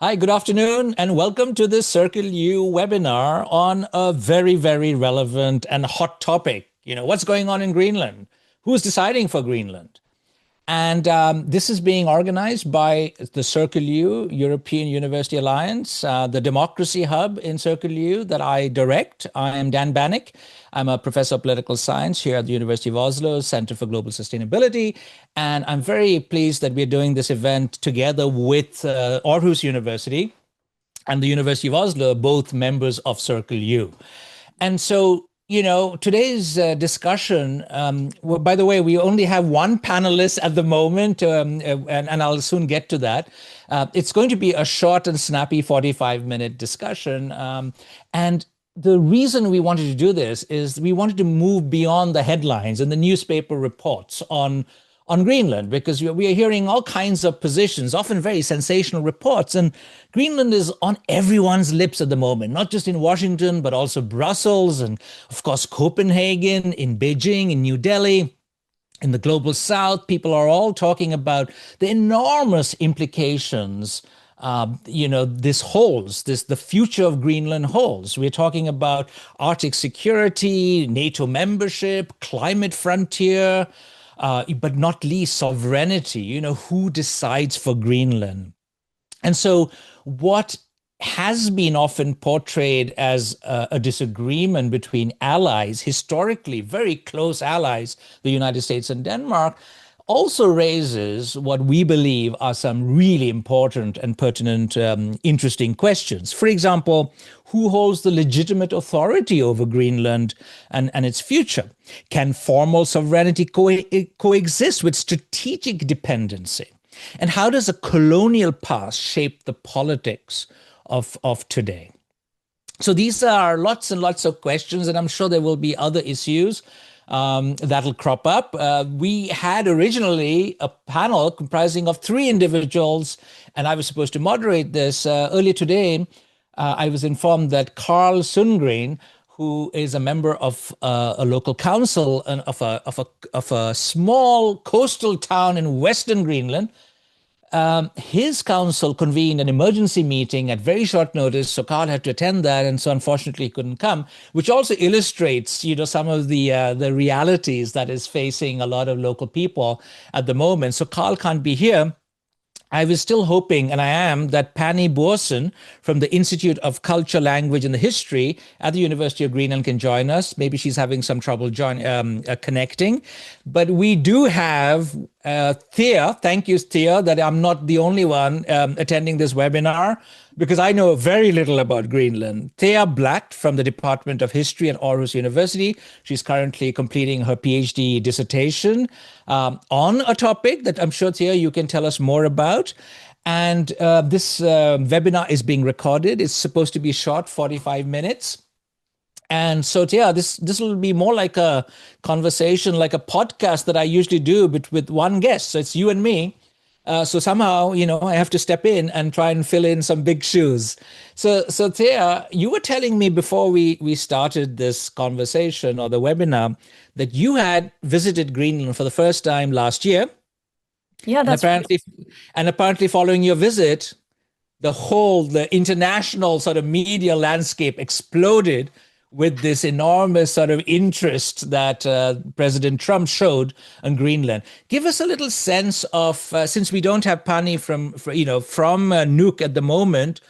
Hi, good afternoon, and welcome to this Circle U webinar on a very, very relevant and hot topic. What's going on in Greenland? Who's deciding for Greenland? And this is being organized by the Circle U, European University Alliance, the Democracy Hub in Circle U that I direct. I am Dan Banik. I'm a professor of political science here at the University of Oslo, Center for Global Sustainability. And I'm very pleased that we're doing this event together with Aarhus University and the University of Oslo, both members of Circle U. And so today's discussion, well, by the way, we only have one panelist at the moment, and I'll soon get to that. It's going to be a short and snappy 45-minute discussion. And the reason we wanted to do this is we wanted to move beyond the headlines and the newspaper reports on Greenland, because we are hearing all kinds of positions, often very sensational reports. And Greenland is on everyone's lips at the moment, not just in Washington, but also Brussels and, of course, Copenhagen, in Beijing, in New Delhi. In the global south, people are all talking about the enormous implications this holds, the future of Greenland holds. We're talking about Arctic security, NATO membership, climate frontier, but not least sovereignty. Who decides for Greenland? And so what has been often portrayed as a disagreement between allies, historically very close allies, the United States and Denmark, also raises what we believe are some really important and pertinent, interesting questions. For example, who holds the legitimate authority over Greenland and its future? Can formal sovereignty coexist with strategic dependency? And how does a colonial past shape the politics of today? So these are lots and lots of questions, and I'm sure there will be other issues that'll crop up. We had originally a panel comprising of 3 individuals, and I was supposed to moderate this. Earlier today, I was informed that Carl Sundgren, who is a member of a local council and of a small coastal town in Western Greenland, his council convened an emergency meeting at very short notice, so Carl had to attend that, and so unfortunately he couldn't come, which also illustrates, some of the realities that is facing a lot of local people at the moment. So Carl can't be here. I was still hoping, and I am, that Pani Boassen from the Institute of Culture, Language and History at the University of Greenland can join us. Maybe she's having some trouble connecting. But we do have Thea. Thank you, Thea, that I'm not the only one attending this webinar, because I know very little about Greenland. Thea Bladt from the Department of History at Aarhus University. She's currently completing her PhD dissertation on a topic that I'm sure, Thea, you can tell us more about. And this webinar is being recorded. It's supposed to be short, 45 minutes. And so, Thea, this will be more like a conversation, like a podcast that I usually do, but with one guest. So it's you and me. So somehow, I have to step in and try and fill in some big shoes. So Thea, you were telling me before we started this conversation or the webinar that you had visited Greenland for the first time last year. Yeah, that's apparently following your visit, the international sort of media landscape exploded with this enormous sort of interest that President Trump showed on Greenland. Give us a little sense of, since we don't have Pani from Nuuk at the moment,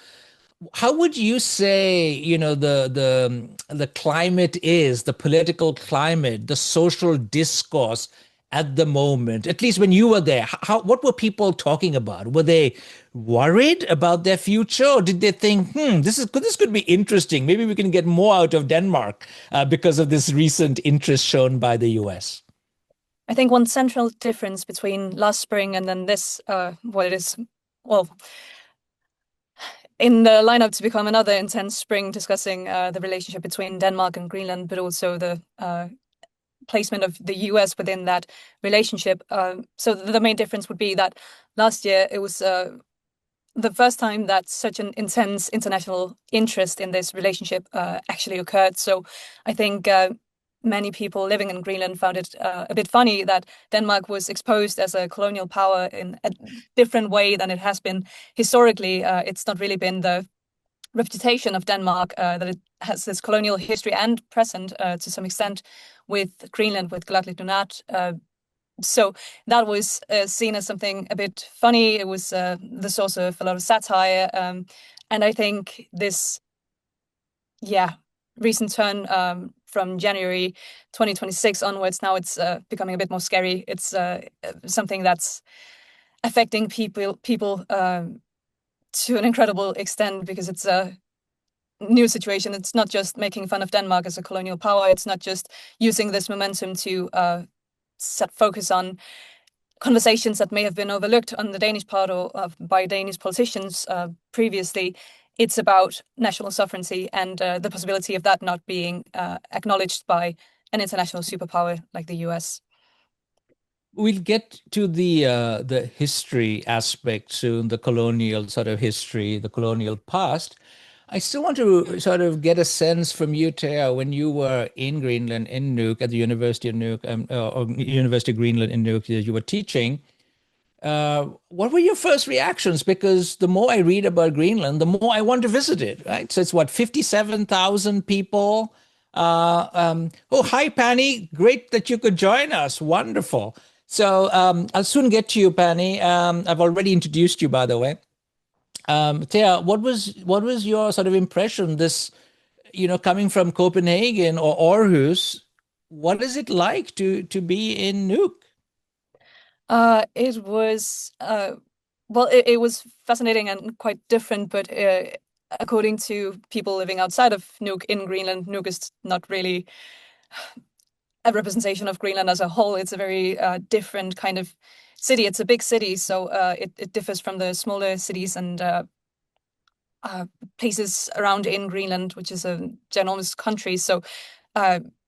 how would you say, the climate is, the political climate, the social discourse at the moment, at least when you were there? What were people talking about? Were they worried about their future, or did they think, this could be interesting? Maybe we can get more out of Denmark because of this recent interest shown by the US? I think one central difference between last spring and then this, in the lineup to become another intense spring discussing the relationship between Denmark and Greenland, but also the placement of the US within that relationship. So the main difference would be that last year it was the first time that such an intense international interest in this relationship actually occurred. So I think many people living in Greenland found it a bit funny that Denmark was exposed as a colonial power in a different way than it has been historically. It's not really been the reputation of Denmark that it has this colonial history and present to some extent with Greenland, with Gladlydunaat. So that was seen as something a bit funny. It was the source of a lot of satire. And I think this, recent turn from January 2026 onwards, now it's becoming a bit more scary. It's something that's affecting people to an incredible extent because it's a new situation. It's not just making fun of Denmark as a colonial power. It's not just using this momentum to set focus on conversations that may have been overlooked on the Danish part or by Danish politicians previously. It's about national sovereignty and the possibility of that not being acknowledged by an international superpower like the US. We'll get to the history aspect soon, the colonial sort of history, the colonial past. I still want to sort of get a sense from you, Thea, when you were in Greenland, in Nuuk, at the University of Nuuk, or University of Greenland in Nuuk, you were teaching. What were your first reactions? Because the more I read about Greenland, the more I want to visit it, right? So it's what, 57,000 people? Oh, hi, Pani. Great that you could join us. Wonderful. So I'll soon get to you, Pani. I've already introduced you, by the way. Thea, what was your sort of impression? This, coming from Copenhagen or Aarhus, what is it like to be in Nuuk? It was well, it was fascinating and quite different, but according to people living outside of Nuuk in Greenland, Nuuk is not really a representation of Greenland as a whole. It's a very different kind of city. It's a big city, so it differs from the smaller cities and places around in Greenland, which is a ginormous country. So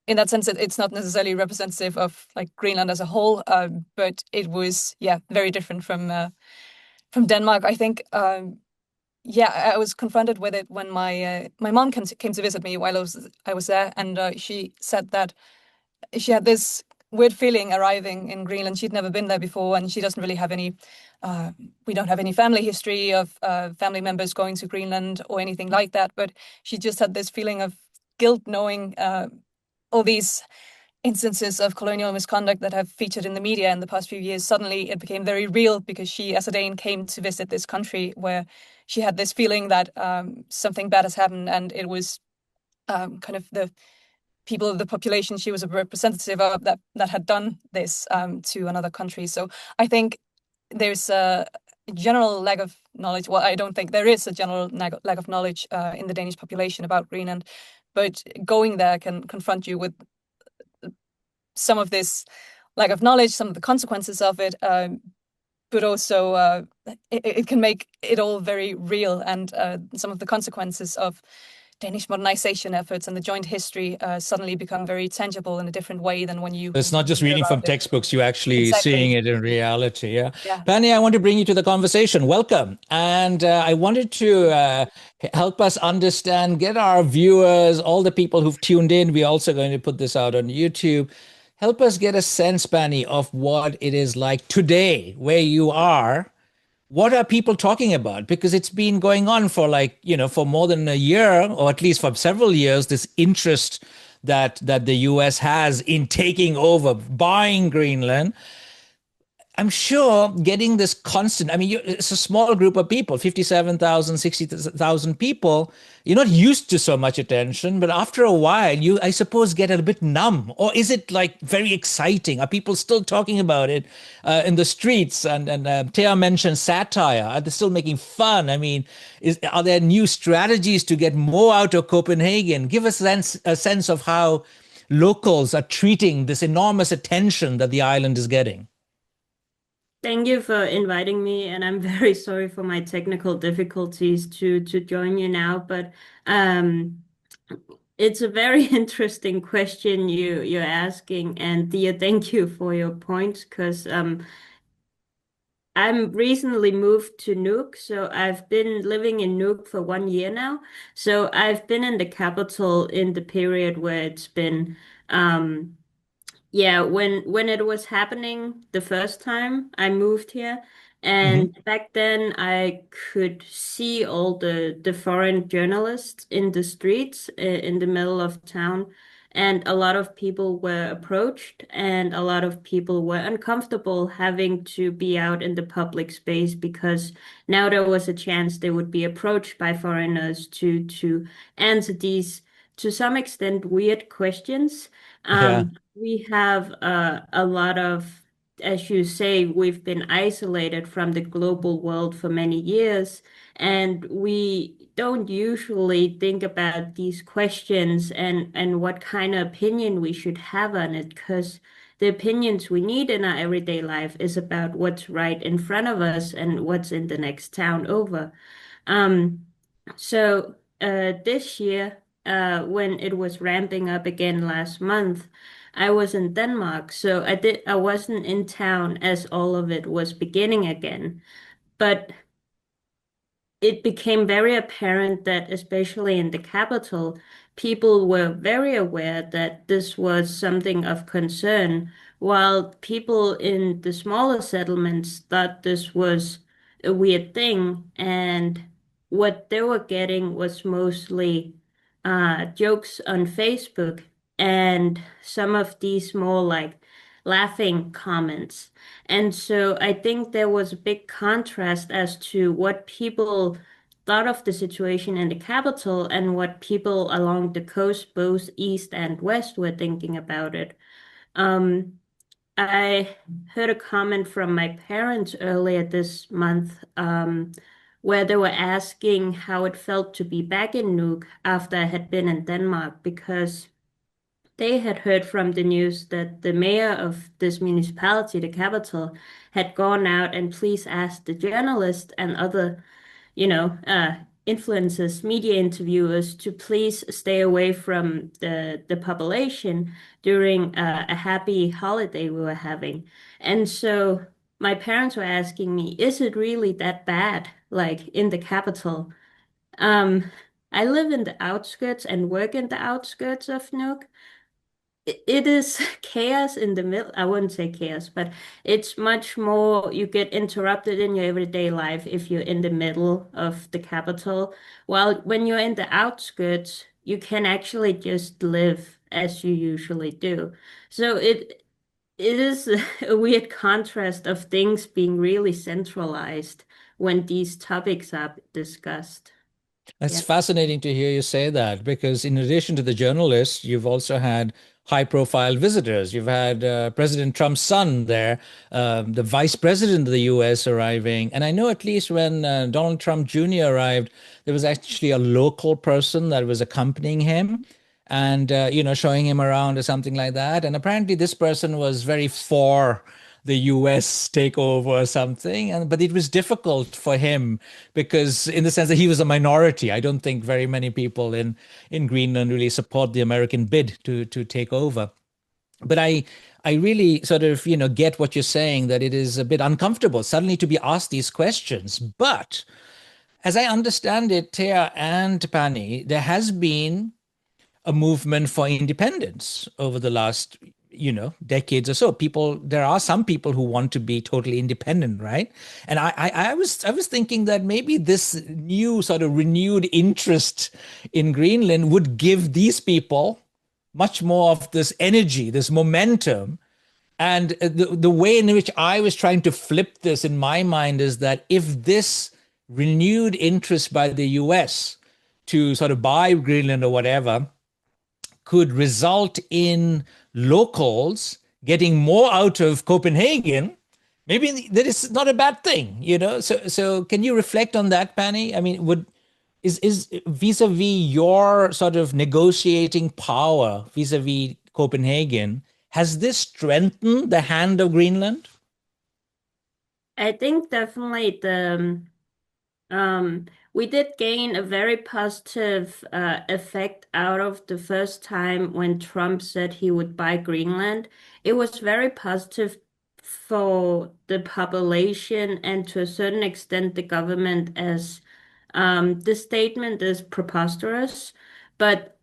in that sense, it's not necessarily representative of like Greenland as a whole, but it was very different from Denmark. I think I was confronted with it when my mom came to visit me while I was there, and she said that she had this weird feeling arriving in Greenland. She'd never been there before, and she doesn't really have any. We don't have any family history of family members going to Greenland or anything like that. But she just had this feeling of guilt, knowing all these instances of colonial misconduct that have featured in the media in the past few years. Suddenly, it became very real because she, as a Dane, came to visit this country where she had this feeling that something bad has happened, and it was kind of the people of the population she was a representative of that had done this to another country. So I think there's a general lack of knowledge. Well, I don't think there is a general lack of knowledge in the Danish population about Greenland, but going there can confront you with some of this lack of knowledge, some of the consequences of it, but also it can make it all very real, and some of the consequences of Danish modernization efforts and the joint history suddenly become very tangible in a different way than when you It's not just hear reading about from it. textbooks, you actually seeing Exactly. it in reality. Yeah. Yeah. Penny, I want to bring you to the conversation. Welcome. And I wanted to help us understand, get our viewers, all the people who've tuned in. We're also going to put this out on YouTube. Help us get a sense, Penny, of what it is like today, where you are. What are people talking about? Because it's been going on for for more than a year, or at least for several years, this interest that the US has in taking over, buying Greenland. I'm sure getting this constant, I mean, it's a small group of people, 57,000, 60,000 people. You're not used to so much attention, but after a while, you, I suppose, get a bit numb. Or is it like very exciting? Are people still talking about it in the streets? And Thea mentioned satire. Are they still making fun? I mean, are there new strategies to get more out of Copenhagen? Give us a sense of how locals are treating this enormous attention that the island is getting. Thank you for inviting me, and I'm very sorry for my technical difficulties to join you now. But it's a very interesting question you're asking, and Thea, thank you for your points because I'm recently moved to Nuuk, so I've been living in Nuuk for 1 year now. So I've been in the capital in the period where it's been Um, yeah, when it was happening the first time I moved here, Hmm. and back then I could see all the foreign journalists in the streets in the middle of town, and a lot of people were approached, and a lot of people were uncomfortable having to be out in the public space because now there was a chance they would be approached by foreigners to answer these to some extent weird questions. Yeah. We have a lot of, as you say, we've been isolated from the global world for many years, and we don't usually think about these questions and what kind of opinion we should have on it, because the opinions we need in our everyday life is about what's right in front of us and what's in the next town over. Um, this year, when it was ramping up again last month, I was in Denmark, so I wasn't in town as all of it was beginning again. But it became very apparent that, especially in the capital, people were very aware that this was something of concern, while people in the smaller settlements thought this was a weird thing. And what they were getting was mostly jokes on Facebook and some of these more like laughing comments. And so I think there was a big contrast as to what people thought of the situation in the capital and what people along the coast, both east and west, were thinking about it. Um, I heard a comment from my parents earlier this month, where they were asking how it felt to be back in Nuuk after I had been in Denmark because they had heard from the news that the mayor of this municipality, the capital, had gone out and please ask the journalists and other, influencers, media interviewers to please stay away from the population during a happy holiday we were having. And so my parents were asking me, is it really that bad, like in the capital? Um, I live in the outskirts and work in the outskirts of Nuuk. It is chaos in the middle. I wouldn't say chaos, but it's much more, you get interrupted in your everyday life if you're in the middle of the capital. While when you're in the outskirts, you can actually just live as you usually do. So it is a weird contrast of things being really centralized when these topics are discussed. It's Yeah. fascinating to hear you say that because, in addition to the journalists, you've also had high profile visitors. You've had President Trump's son there, the vice president of the US arriving. And I know at least when Donald Trump Jr. arrived, there was actually a local person that was accompanying him and, showing him around or something like that. And apparently, this person was very for the US takeover or something. But it was difficult for him because in the sense that he was a minority. I don't think very many people in Greenland really support the American bid to take over. But I really sort of, get what you're saying, that it is a bit uncomfortable suddenly to be asked these questions. But as I understand it, Thea and Pani, there has been a movement for independence over the last decades or so. There are some people who want to be totally independent, right? And I was thinking that maybe this new sort of renewed interest in Greenland would give these people much more of this energy, this momentum. And the way in which I was trying to flip this in my mind is that if this renewed interest by the US to sort of buy Greenland or whatever could result in locals getting more out of Copenhagen, maybe that is not a bad thing. So can you reflect on that, Pani? I mean, would is vis-a-vis your sort of negotiating power vis-a-vis Copenhagen, has this strengthened the hand of Greenland? I think definitely we did gain a very positive effect out of the first time when Trump said he would buy Greenland. It was very positive for the population and to a certain extent the government, as the statement is preposterous, but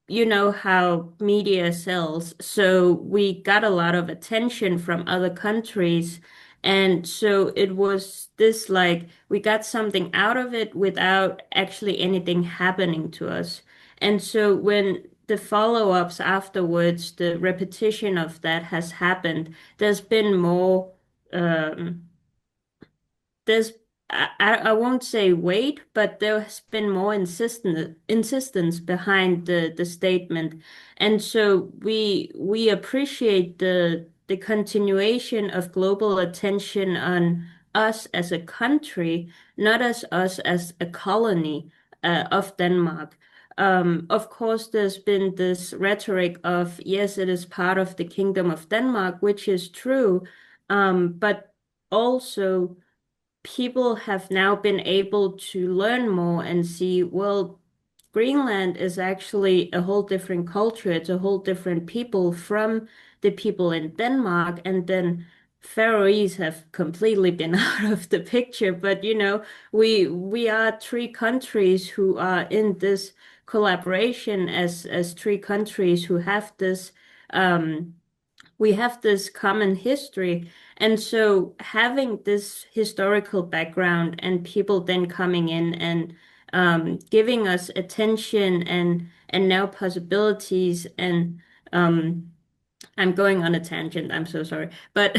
you know how media sells. So we got a lot of attention from other countries. And so it was this like we got something out of it without actually anything happening to us. And so when the follow-ups afterwards, the repetition of that has happened, there's been more um, there's I won't say weight, but there has been more insistence behind the statement. And so we appreciate the continuation of global attention on us as a country, not as us as a colony of Denmark. Of course, there's been this rhetoric of, yes, it is part of the Kingdom of Denmark, which is true, but also people have now been able to learn more and see, well, Greenland is actually a whole different culture. It's a whole different people from the people in Denmark. And then Faroese have completely been out of the picture. But you know, we are three countries who are in this collaboration as three countries who have this we have this common history. And so having this historical background and people then coming in and giving us attention and now possibilities and I'm going on a tangent. I'm so sorry. But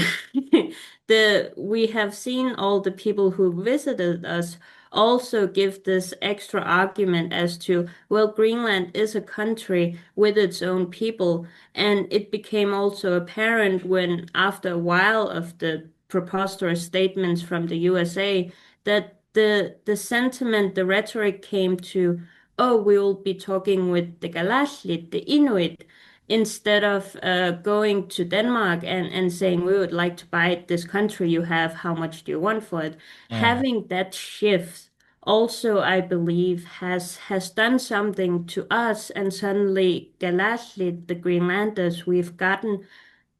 the we have seen all the people who visited us also give this extra argument as to, well, Greenland is a country with its own people. And it became also apparent when, after a while of the preposterous statements from the USA, that the sentiment, the rhetoric came to, oh, we will be talking with the Kalaallit, the Inuit, instead of going to Denmark and saying, we would like to buy this country you have, how much do you want for it? Yeah. Having that shift also, I believe, has done something to us, and suddenly Kalaallit, the Greenlanders, we've gotten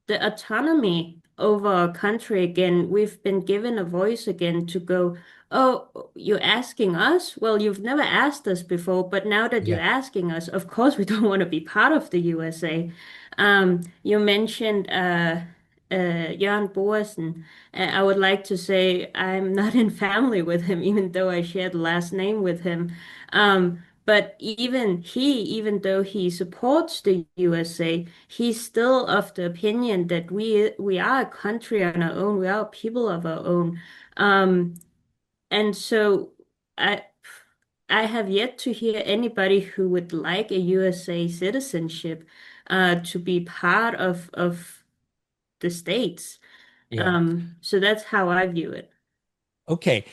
the autonomy over our country again. We've been given a voice again to go, oh, you're asking us? Well, you've never asked us before, but now that you're Yeah. asking us, of course, we don't want to be part of the USA. You mentioned Jan Boassen. I would like to say I'm not in family with him, even though I share the last name with him. But even though he supports the USA, he's still of the opinion that we are a country on our own, we are people of our own. Um, and so I I have yet to hear anybody who would like a USA citizenship to be part of the states. Yeah. So that's how I view it. Okay.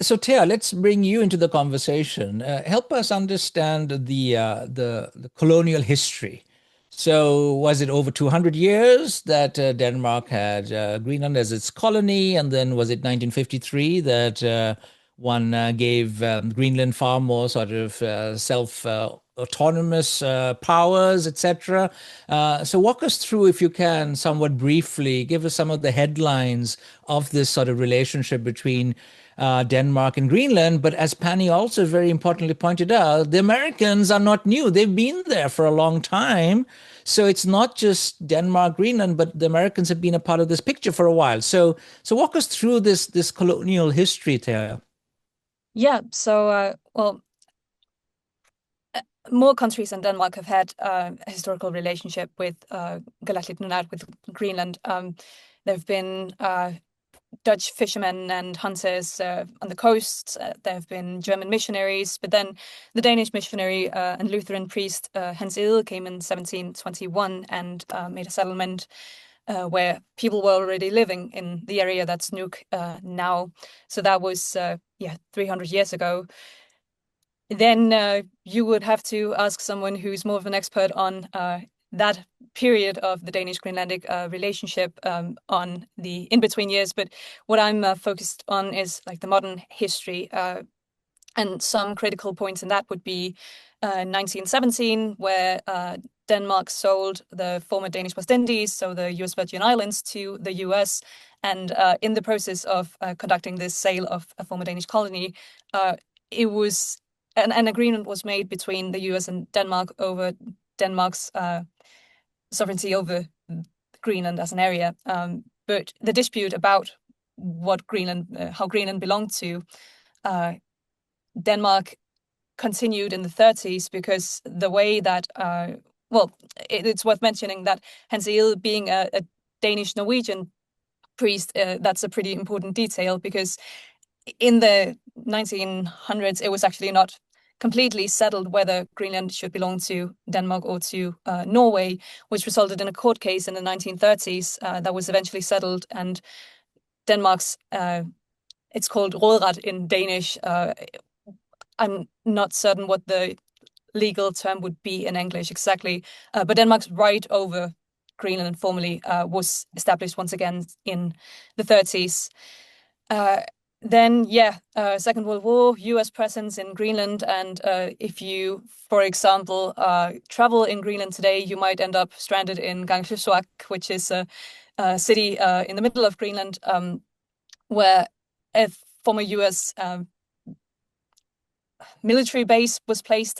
So Thea, let's bring you into the conversation. Help us understand the colonial history. So was it over 200 years that Denmark had Greenland as its colony, and then was it 1953 that one gave Greenland far more sort of self autonomous powers, etc. So walk us through, if you can, somewhat briefly, give us some of the headlines of this sort of relationship between Denmark and Greenland. But as Pani also very importantly pointed out, the Americans are not new. They've been there for a long time. So it's not just Denmark, Greenland, but the Americans have been a part of this picture for a while. So walk us through this colonial history, Thea. Yeah, so well, more countries than Denmark have had a historical relationship with Kalaallit with Greenland. There have been Dutch fishermen and hunters on the coast. There have been German missionaries, but then the Danish missionary and Lutheran priest Hans Egede came in 1721 and made a settlement where people were already living in the area that's Nuuk now. So that was 300 years ago. Then you would have to ask someone who's more of an expert on that period of the Danish-Greenlandic relationship on the in-between years. But what I'm focused on is like the modern history. And some critical points in that would be 1917, where Denmark sold the former Danish West Indies, so the US Virgin Islands, to the US. And in the process of conducting this sale of a former Danish colony, it was an agreement was made between the US and Denmark over Denmark's sovereignty over Greenland as an area. But the dispute about what Greenland, how Greenland belonged to Denmark continued in the 30s, because the way that, it's worth mentioning that Hans Egede, being a Danish-Norwegian priest, that's a pretty important detail, because in the 1900s, it was actually not completely settled whether Greenland should belong to Denmark or to Norway, which resulted in a court case in the 1930s that was eventually settled. And Denmark's, it's called råderet in Danish. I'm not certain what the legal term would be in English exactly, but Denmark's right over Greenland formally was established once again in the 30s. Then, Second World War, US presence in Greenland. And if you, for example, travel in Greenland today, you might end up stranded in Ilisimatusarfik, which is a city in the middle of Greenland, where a former US military base was placed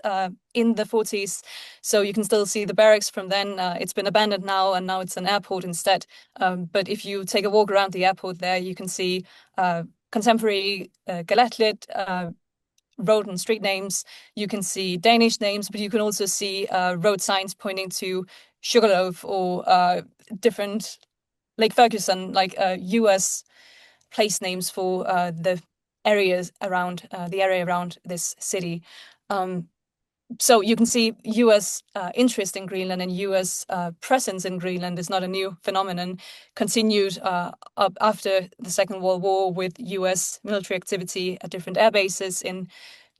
in the 40s. So you can still see the barracks from then. It's been abandoned now, and now it's an airport instead. But if you take a walk around the airport there, you can see contemporary Galatlit road and street names. You can see Danish names, but you can also see road signs pointing to Sugarloaf or different Lake Ferguson, like US place names for the areas around the area around this city. So you can see US interest in Greenland and US presence in Greenland is not a new phenomenon. Continued up after the Second World War with US military activity at different air bases in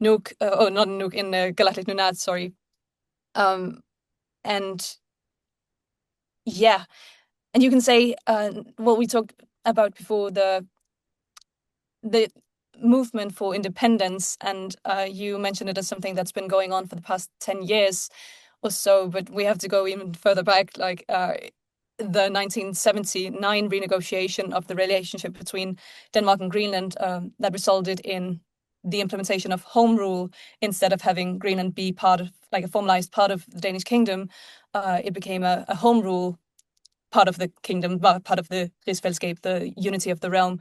Nuuk, not in Nuuk, in Galatlit Nunat, sorry. And you can say what we talked about before, the movement for independence, and you mentioned it as something that's been going on for the past 10 years or so, but we have to go even further back, like the 1979 renegotiation of the relationship between Denmark and Greenland that resulted in the implementation of home rule. Instead of having Greenland be part of, like, a formalized part of the Danish kingdom, it became a home rule part of the kingdom, part of the rigsfællesskab, the unity of the realm.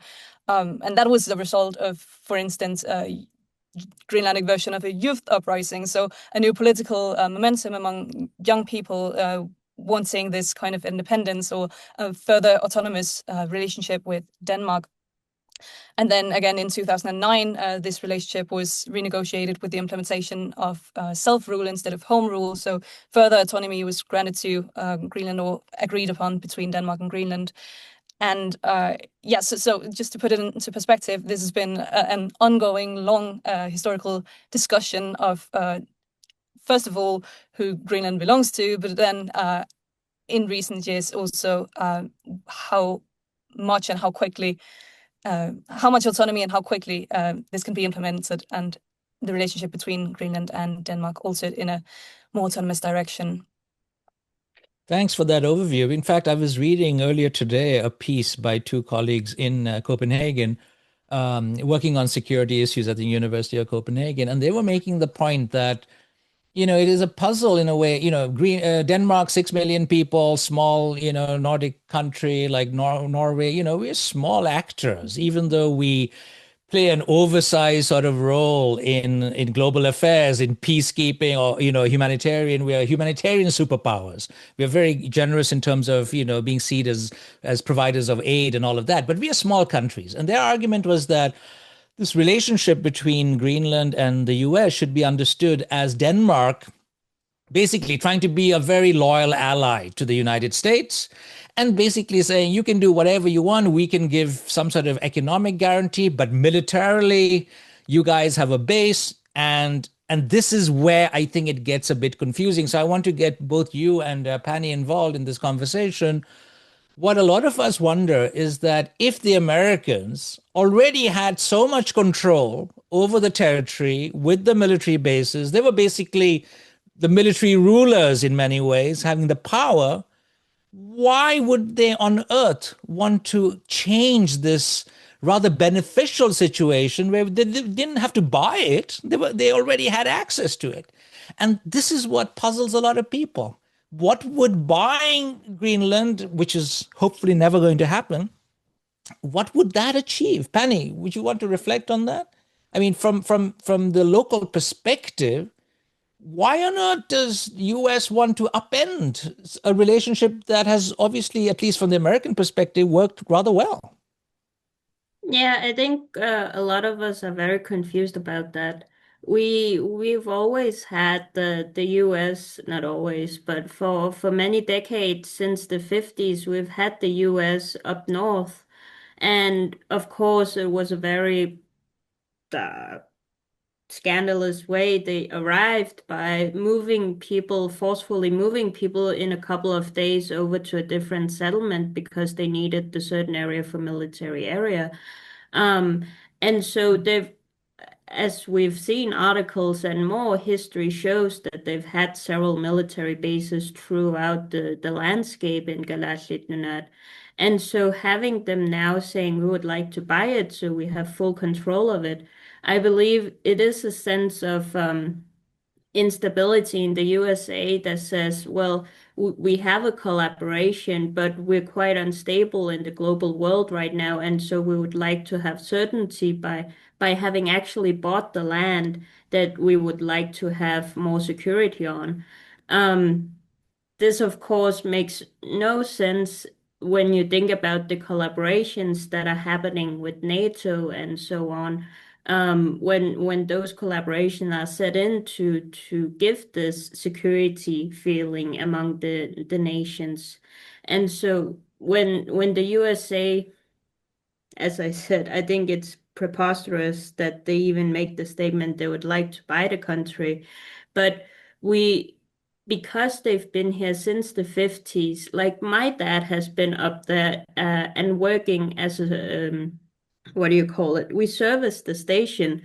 And that was the result of, for instance, a Greenlandic version of a youth uprising. So a new political momentum among young people wanting this kind of independence or a further autonomous relationship with Denmark. And then again in 2009, this relationship was renegotiated with the implementation of self-rule instead of home rule. So further autonomy was granted to Greenland, or agreed upon between Denmark and Greenland. And so just to put it into perspective, this has been an ongoing, long historical discussion of, first of all, who Greenland belongs to, but then in recent years also how much and how quickly, how much autonomy and how quickly this can be implemented, and the relationship between Greenland and Denmark altered in a more autonomous direction. Thanks for that overview. In fact, I was reading earlier today a piece by two colleagues in Copenhagen, working on security issues at the University of Copenhagen, and they were making the point that, it is a puzzle in a way. Denmark, 6 million people, small, Nordic country like Norway. We're small actors, even though we play an oversized sort of role in global affairs, in peacekeeping, or humanitarian. We are humanitarian superpowers. We are very generous in terms of being seen as providers of aid and all of that. But we are small countries, and their argument was that this relationship between Greenland and the US should be understood as Denmark basically trying to be a very loyal ally to the United States, and basically saying, you can do whatever you want. We can give some sort of economic guarantee, but militarily, you guys have a base. And this is where I think it gets a bit confusing. So I want to get both you and Pani involved in this conversation. What a lot of us wonder is that if the Americans already had so much control over the territory with the military bases, they were basically the military rulers in many ways, having the power, why would they on earth want to change this rather beneficial situation where they didn't have to buy it. They already had access to it. And this is what puzzles a lot of people. What would buying Greenland, which is hopefully never going to happen, what would that achieve? Pani, would you want to reflect on that? I mean, from the local perspective, why on earth does US want to upend a relationship that has obviously, at least from the American perspective, worked rather well? Yeah, I think a lot of us are very confused about that. We've always had the US, not always, but for many decades since the 50s, we've had the US up north. And of course, it was a very uh, scandalous way they arrived by forcefully moving people in a couple of days over to a different settlement because they needed the certain area for military area. Um, and so as we've seen articles and more, history shows that they've had several military bases throughout the landscape in Galashinunaat. And so having them now saying we would like to buy it so we have full control of it, I believe it is a sense of instability in the USA that says, well, we have a collaboration, but we're quite unstable in the global world right now, and so we would like to have certainty by having actually bought the land that we would like to have more security on. Um, this, of course, makes no sense when you think about the collaborations that are happening with NATO and so on. When those collaborations are set in to give this security feeling among the nations. And so when the USA, as I said, I think it's preposterous that they even make the statement they would like to buy the country. But we, because they've been here since the 50s, like my dad has been up there and working as a, what do you call it? We serviced the station.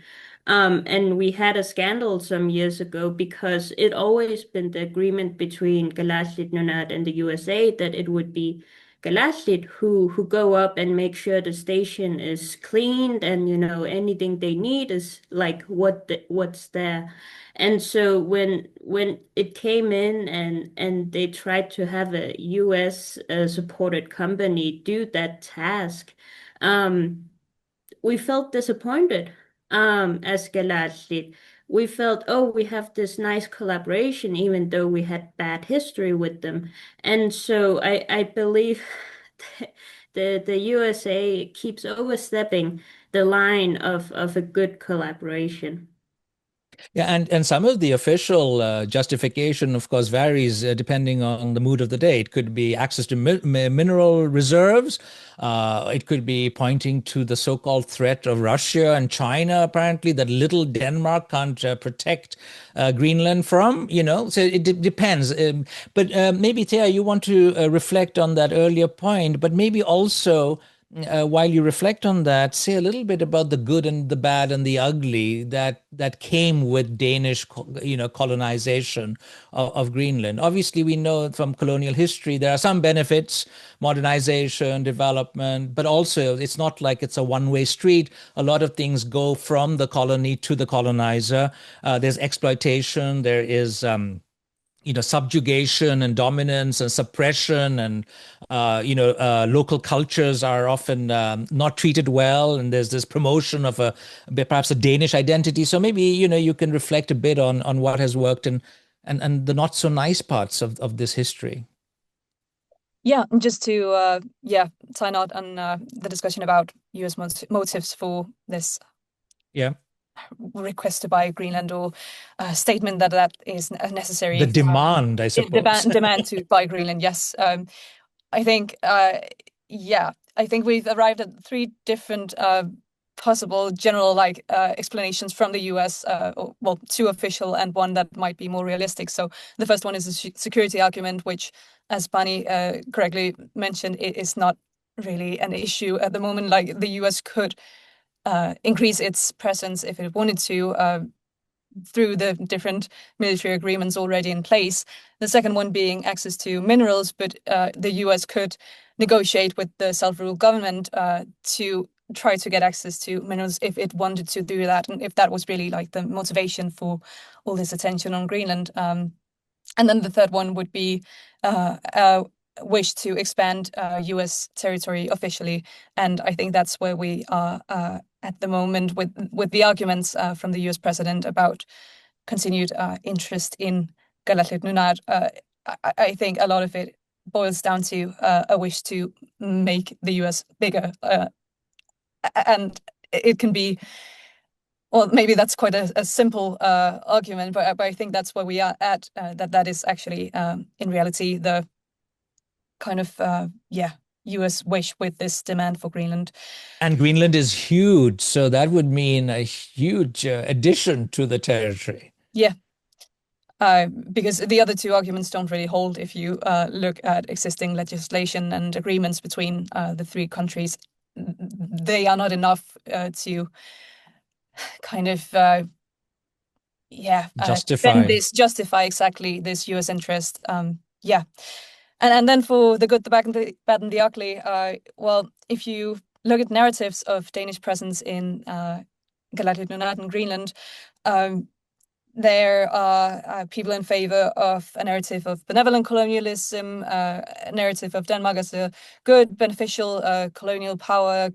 And we had a scandal some years ago because it always been the agreement between Galashid Nunat and the USA that it would be Galashid who go up and make sure the station is cleaned and anything they need is like what's there. And so when it came in and they tried to have a US supported company do that task, um, we felt disappointed as Galat did. We felt, oh, we have this nice collaboration, even though we had bad history with them. And so I believe the USA keeps overstepping the line of a good collaboration. Yeah, and some of the official justification, of course, varies depending on the mood of the day. It could be access to mineral reserves. It could be pointing to the so-called threat of Russia and China, apparently, that little Denmark can't protect Greenland from, So it depends. But maybe, Thea, you want to reflect on that earlier point, but maybe also while you reflect on that, say a little bit about the good and the bad and the ugly that came with Danish, colonization of Greenland. Obviously, we know from colonial history there are some benefits, modernization, development, but also it's not like it's a one-way street. A lot of things go from the colony to the colonizer. There's exploitation. There is subjugation and dominance and suppression, and local cultures are often not treated well, and there's this promotion of perhaps a Danish identity. So maybe you can reflect a bit on what has worked and the not so nice parts of this history. Yeah, just to sign out on the discussion about US motives for this Yeah. request to buy Greenland, or statement that is necessary. The demand, I suppose. Demand to buy Greenland, yes. I think, I think we've arrived at three different possible general explanations from the US, two official and one that might be more realistic. So the first one is a security argument, which, as Bani correctly mentioned, it is not really an issue at the moment. Like, the US could increase its presence if it wanted to through the different military agreements already in place. The second one being access to minerals, but the US could negotiate with the self-rule government to try to get access to minerals if it wanted to do that, and if that was really like the motivation for all this attention on Greenland. And then the third one would be a wish to expand US territory officially. And I think that's where we are at the moment with the arguments from the US president about continued interest in Galatlit Nunaat. I think a lot of it boils down to a wish to make the US bigger. And it can be, well, maybe that's quite a simple argument, but I think that's where we are at, that is actually, in reality, the kind of, US wish with this demand for Greenland. And Greenland is huge, so that would mean a huge addition to the territory. Yeah. Because the other two arguments don't really hold if you look at existing legislation and agreements between the three countries. They are not enough to kind of justify exactly this US interest. And then for the good, the bad, and the ugly, well, if you look at narratives of Danish presence in Galatlit Nunaat and Greenland, there are people in favor of a narrative of benevolent colonialism, a narrative of Denmark as a good, beneficial colonial power,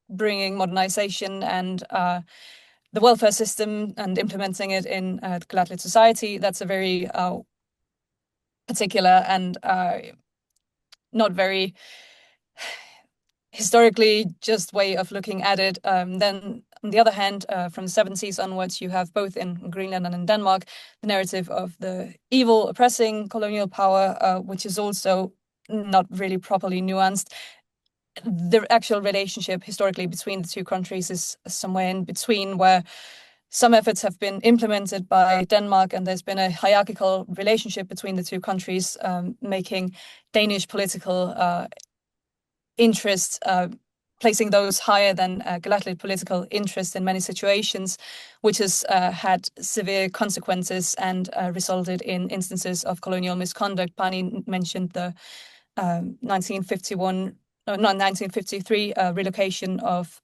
bringing modernization and the welfare system and implementing it in the Galatlit society. That's a very particular and not very historically just way of looking at it. Then, on the other hand, from the 70s onwards, you have both in Greenland and in Denmark the narrative of the evil, oppressing colonial power, which is also not really properly nuanced. The actual relationship historically between the two countries is somewhere in between, where some efforts have been implemented by Denmark, and there's been a hierarchical relationship between the two countries, making Danish political interests, placing those higher than Galatlit political interest in many situations, which has had severe consequences and resulted in instances of colonial misconduct. Banik mentioned the 1953 relocation of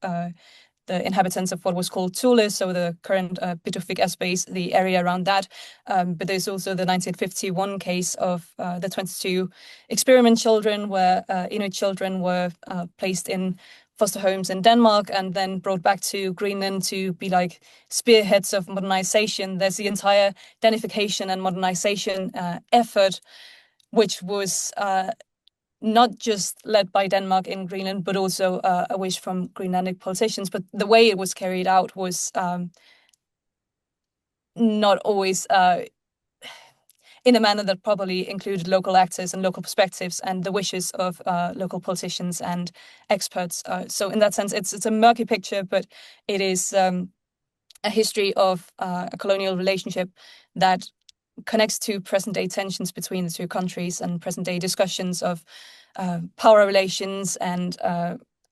the inhabitants of what was called Thule, so the current Pituffik airspace, the area around that. But there's also the 1951 case of the 22 experiment children, where Inuit children were placed in foster homes in Denmark and then brought back to Greenland to be like spearheads of modernization. There's the entire Danification and modernization effort, which was not just led by Denmark in Greenland, but also a wish from Greenlandic politicians. But the way it was carried out was not always in a manner that probably included local actors and local perspectives and the wishes of local politicians and experts. So in that sense, it's a murky picture, but it is a history of a colonial relationship that connects to present-day tensions between the two countries and present-day discussions of power relations and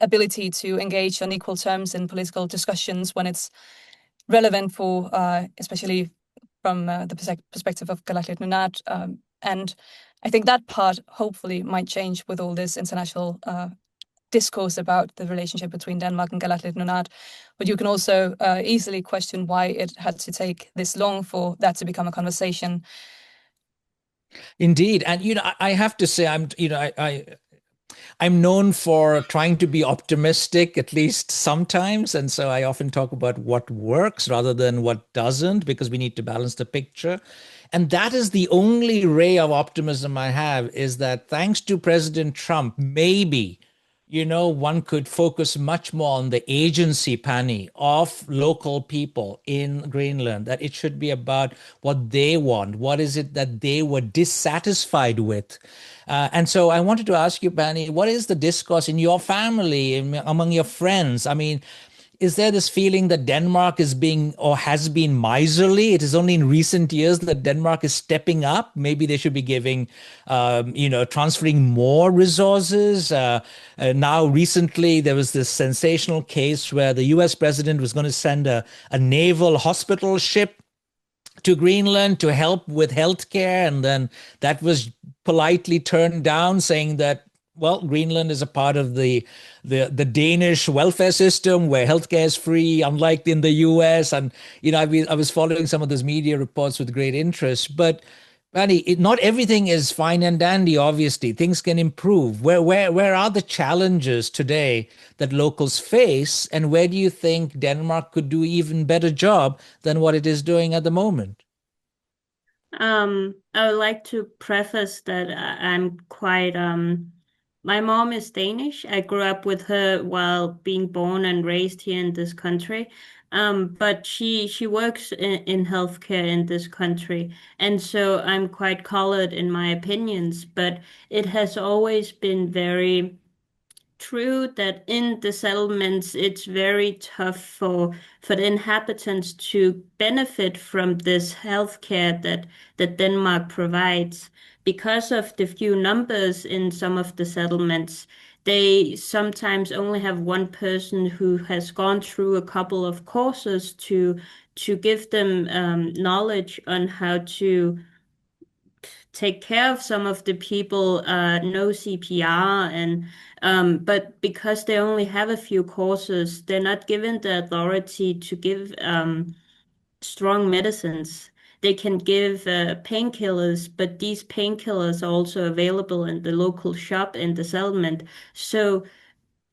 ability to engage on equal terms in political discussions when it's relevant for, especially from the perspective of Galatlit Nunaat. And I think that part hopefully might change with all this international discourse about the relationship between Denmark and Galatlit Nunaat. But you can also easily question why it had to take this long for that to become a conversation. Indeed. And, I have to say, I'm known for trying to be optimistic, at least sometimes. And so I often talk about what works rather than what doesn't, because we need to balance the picture. And that is the only ray of optimism I have, is that thanks to President Trump, maybe, one could focus much more on the agency, Pani, of local people in Greenland, that it should be about what they want. What is it that they were dissatisfied with? And so I wanted to ask you, Pani, what is the discourse in your family, among your friends? I mean, is there this feeling that Denmark is being or has been miserly? It is only in recent years that Denmark is stepping up. Maybe they should be giving, transferring more resources. Now, recently, there was this sensational case where the US president was going to send a naval hospital ship to Greenland to help with healthcare. And then that was politely turned down, saying that Well, Greenland is a part of the Danish welfare system where healthcare is free, unlike in the US. And I was following some of those media reports with great interest. But Manny, not everything is fine and dandy. Obviously, things can improve. Where are the challenges today that locals face, and where do you think Denmark could do even better job than what it is doing at the moment? I would like to preface that I'm quite my mom is Danish. I grew up with her while being born and raised here in this country. But she works in healthcare in this country, and so I'm quite colored in my opinions, but it has always been very true that in the settlements it's very tough for the inhabitants to benefit from this healthcare that Denmark provides because of the few numbers in some of the settlements. They sometimes only have one person who has gone through a couple of courses to give them knowledge on how to take care of some of the people, know CPR, and but because they only have a few courses, they're not given the authority to give strong medicines. They can give painkillers, but these painkillers are also available in the local shop in the settlement. So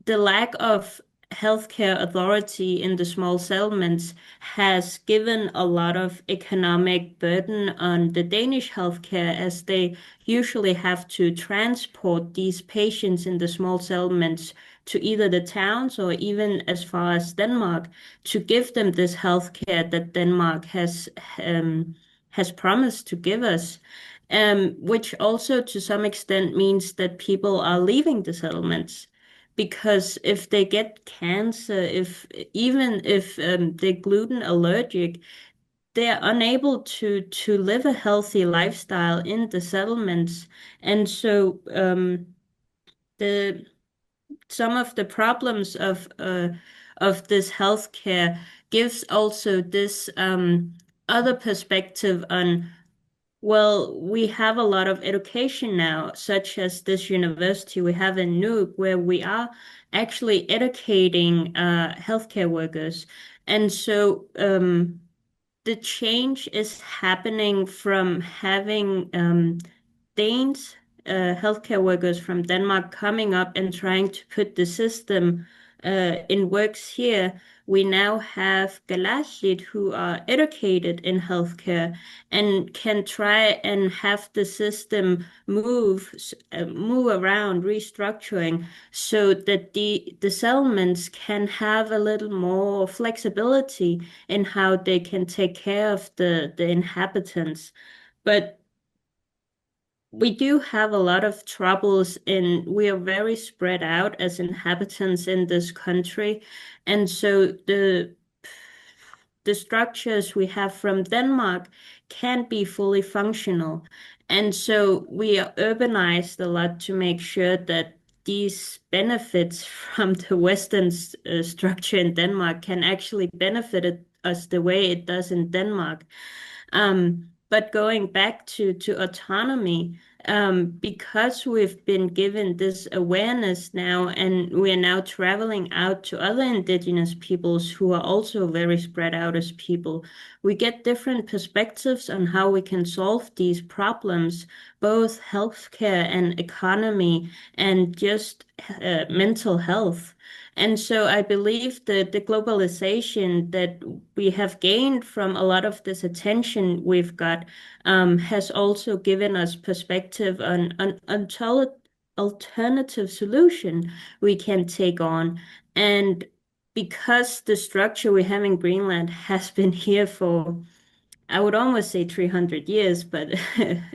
the lack of healthcare authority in the small settlements has given a lot of economic burden on the Danish healthcare, as they usually have to transport these patients in the small settlements to either the towns or even as far as Denmark to give them this healthcare that Denmark has promised to give us. Which also to some extent means that people are leaving the settlements because if they get cancer, if even if they're gluten allergic, they're unable to live a healthy lifestyle in the settlements. And so the some of the problems of this healthcare gives also this other perspective on, well, we have a lot of education now, such as this university we have in Nuuk, where we are actually educating healthcare workers. And so the change is happening from having Danes, healthcare workers from Denmark coming up and trying to put the system in works here. We now have Galaslit who are educated in healthcare and can try and have the system move around, restructuring, so that the settlements can have a little more flexibility in how they can take care of the inhabitants. But we do have a lot of troubles in we are very spread out as inhabitants in this country, and so the structures we have from Denmark can't be fully functional. And so we are urbanized a lot to make sure that these benefits from the Western structure in Denmark can actually benefit us the way it does in Denmark. But going back to autonomy, because we've been given this awareness now, and we are now traveling out to other indigenous peoples who are also very spread out as people, we get different perspectives on how we can solve these problems, both healthcare and economy, and just mental health. And so I believe that the globalization that we have gained from a lot of this attention we've got has also given us perspective on an alternative solution we can take on. And because the structure we have in Greenland has been here for, I would almost say 300 years, but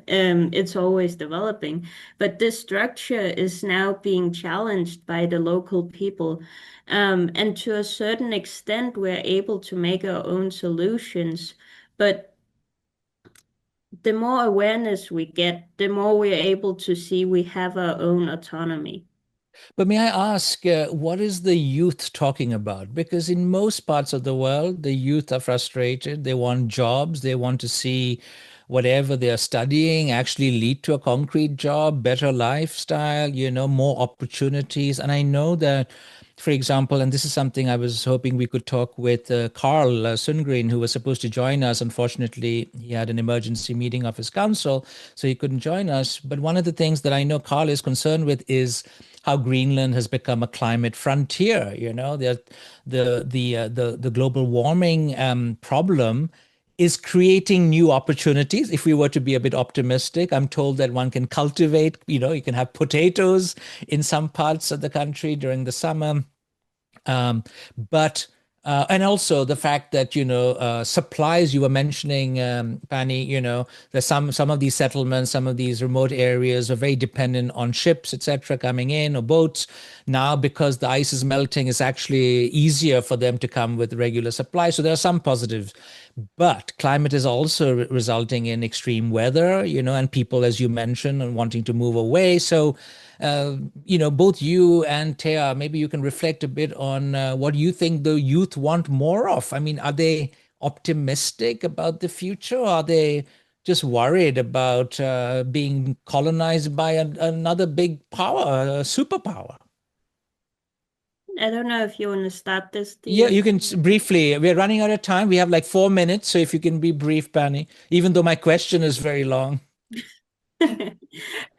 it's always developing. But this structure is now being challenged by the local people. And to a certain extent, we're able to make our own solutions. But the more awareness we get, the more we're able to see we have our own autonomy. But may I ask, what is the youth talking about? Because in most parts of the world, the youth are frustrated. They want jobs. They want to see whatever they're studying actually lead to a concrete job, better lifestyle, more opportunities. And I know that, for example, and this is something I was hoping we could talk with Carl Sundgren, who was supposed to join us. Unfortunately, he had an emergency meeting of his council, so he couldn't join us. But one of the things that I know Carl is concerned with is how Greenland has become a climate frontier. The global warming problem is creating new opportunities. If we were to be a bit optimistic, I'm told that one can cultivate, you can have potatoes in some parts of the country during the summer. But and also the fact that supplies you were mentioning, Pani, there's some of these settlements, some of these remote areas are very dependent on ships, etc., coming in, or boats. Now, because the ice is melting, it's actually easier for them to come with regular supply. So there are some positives. But climate is also resulting in extreme weather, and people, as you mentioned, and wanting to move away. So, both you and Thea, maybe you can reflect a bit on what you think the youth want more of. I mean, are they optimistic about the future? Or are they just worried about being colonized by another big power, a superpower? I don't know if you want to start this, Yeah, Thea. you can briefly. We're running out of time. We have like 4 minutes. So if you can be brief, Penny, even though my question is very long.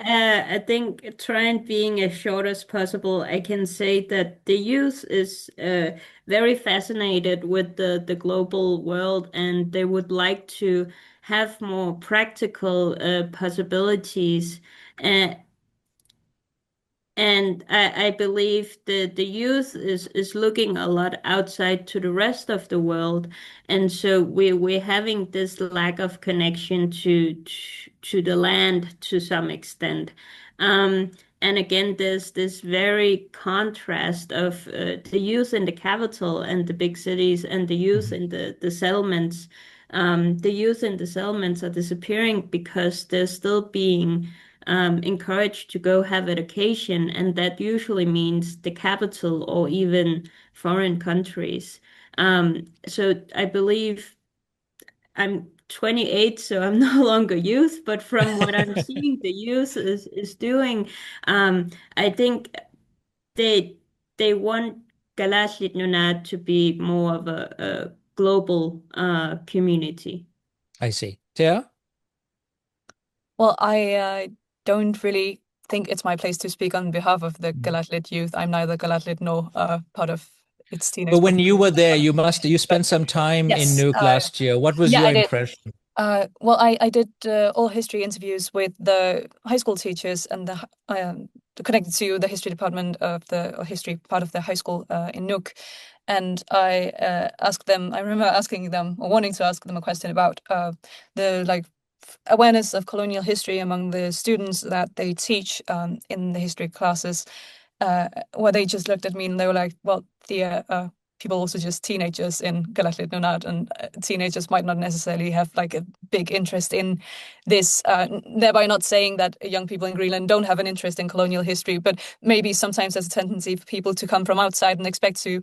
I think trying being as short as possible. I can say that the youth is very fascinated with the global world, and they would like to have more practical possibilities. Uh, And I believe the youth is looking a lot outside to the rest of the world. And so we're having this lack of connection to the land to some extent. And again, there's this very contrast of the youth in the capital and the big cities and the youth Mhm. in the settlements. The youth in the settlements are disappearing because they're still being encouraged to go have education, and that usually means the capital or even foreign countries. So I believe I'm 28, so I'm no longer youth, but from what I'm seeing, the youth is doing, I think they they want Galaslit Nunat to be more of a global community. I see. Thea? Well, I don't really think it's my place to speak on behalf of the Galatlit youth. I'm neither Galatlit nor part of its But teenage when you were there, population. you But spent some time in yes, Nuuk last year. What was yeah, your I did. impression? Well, I did all history interviews with the high school teachers and connected to the history department of the or history part of the high school in Nuuk. And I asked them, I remember asking them or wanting to ask them a question about the awareness of colonial history among the students that they teach in the history classes, where they just looked at me and they were like, well, people also just teenagers in Galatlit Nunat, and teenagers might not necessarily have like a big interest in this, thereby not saying that young people in Greenland don't have an interest in colonial history, but maybe sometimes there's a tendency for people to come from outside and expect to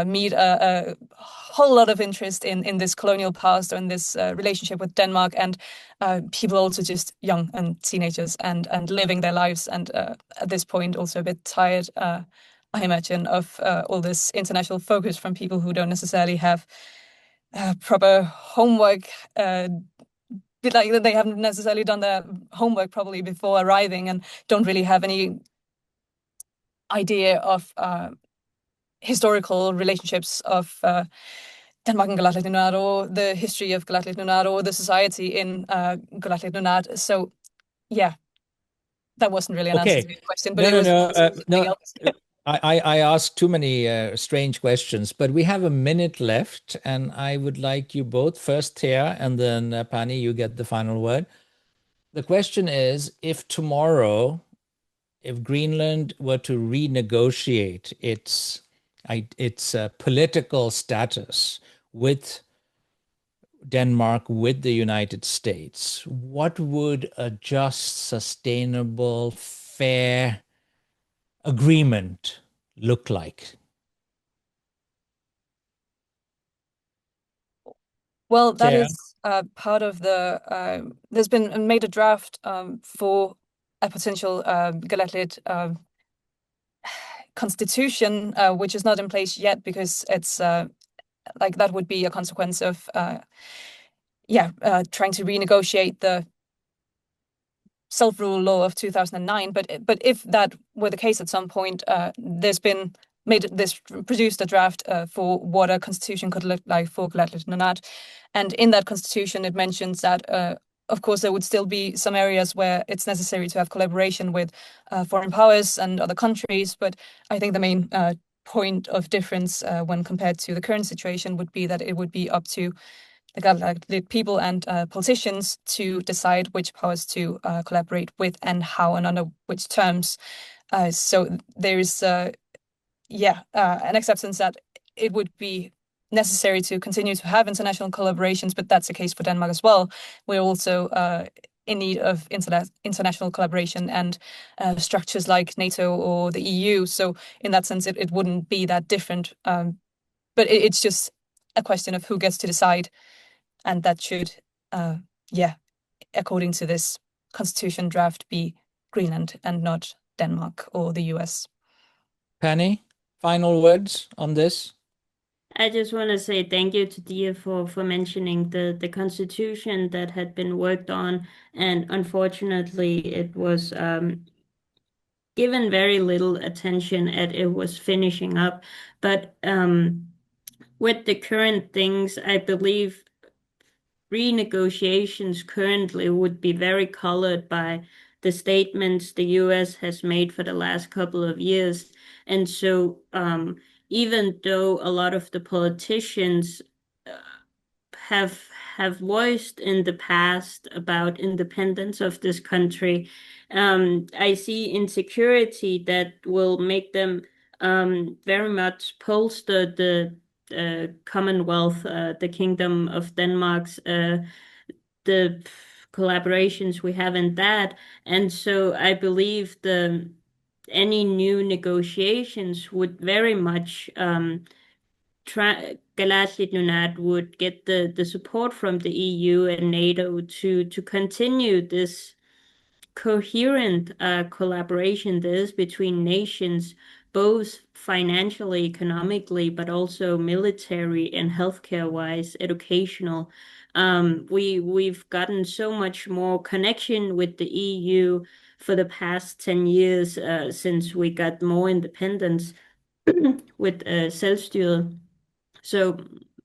meet a whole lot of interest in this colonial past or in this relationship with Denmark, and people are also just young and teenagers and living their lives, and at this point also a bit tired, I imagine, of all this international focus from people who don't necessarily have proper homework. Like they haven't necessarily done their homework probably before arriving and don't really have any idea of historical relationships of Denmark and Galatlit Nunat, or the history of Galatlit Nunat, or the society in Galatlit Nunat. So yeah, that wasn't really an answer to Okay. your question, but No, it no, was no. something No. else. I asked too many strange questions, but we have a minute left, and I would like you both, first Thea and then Pani, you get the final word. The question is, if Greenland were to renegotiate its political status with Denmark, with the United States, what would a just, sustainable, fair agreement look like? Well, that Thea? is part of the there's been made a draft for a potential Galatlit constitution, which is not in place yet because it's like that would be a consequence of trying to renegotiate the self-rule law of 2009. But if that were the case at some point, there's been produced a draft for what a constitution could look like for Galatlit Nunat. And in that constitution, it mentions that, of course, there would still be some areas where it's necessary to have collaboration with foreign powers and other countries. But I think the main point of difference when compared to the current situation would be that it would be up to the Galatlit people and politicians to decide which powers to collaborate with and how and under which terms. So there's an acceptance that it would be necessary to continue to have international collaborations, but that's the case for Denmark as well. We're also in need of international collaboration and structures like NATO or the EU. So in that sense, it wouldn't be that different. But it's just a question of who gets to decide. And that should, according to this constitution draft, be Greenland and not Denmark or the US. Penny, final words on this? I just want to say thank you to Thea for mentioning the constitution that had been worked on, and unfortunately it was given very little attention as it was finishing up. But with the current things, I believe renegotiations currently would be very colored by the statements the US has made for the last couple of years. And so even though a lot of the politicians have voiced in the past about independence of this country, I see insecurity that will make them very much bolster the Commonwealth, the Kingdom of Denmark's, the collaborations we have in that. And so I believe any new negotiations would very much Galatlit Nunat would get the support from the EU and NATO to continue this coherent collaboration there is between nations, both financially, economically, but also military and healthcare wise, educational. We've gotten so much more connection with the EU for the past 10 years since we got more independence with self-styre. So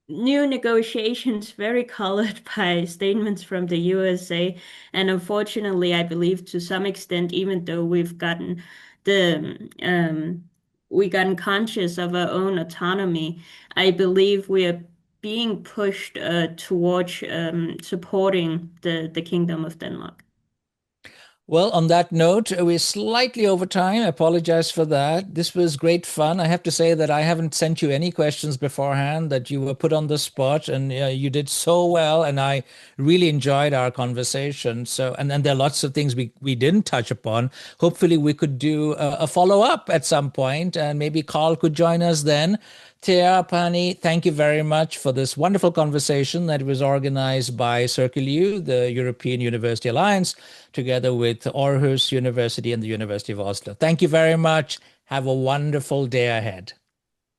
new negotiations very colored by statements from the USA. And unfortunately, I believe to some extent, even though we've gotten conscious of our own autonomy, I believe we are being pushed towards supporting the Kingdom of Denmark. Well, on that note, we're slightly over time. I apologize for that. This was great fun. I have to say that I haven't sent you any questions beforehand, that you were put on the spot, and you did so well, and I really enjoyed our conversation. So, and there are lots of things we didn't touch upon. Hopefully we could do a follow-up at some point, and maybe Carl could join us then. Thea, Pani, thank you very much for this wonderful conversation that was organized by Circle U, the European University Alliance, together with Aarhus University and the University of Oslo. Thank you very much. Have a wonderful day ahead.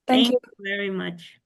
Thank you very much.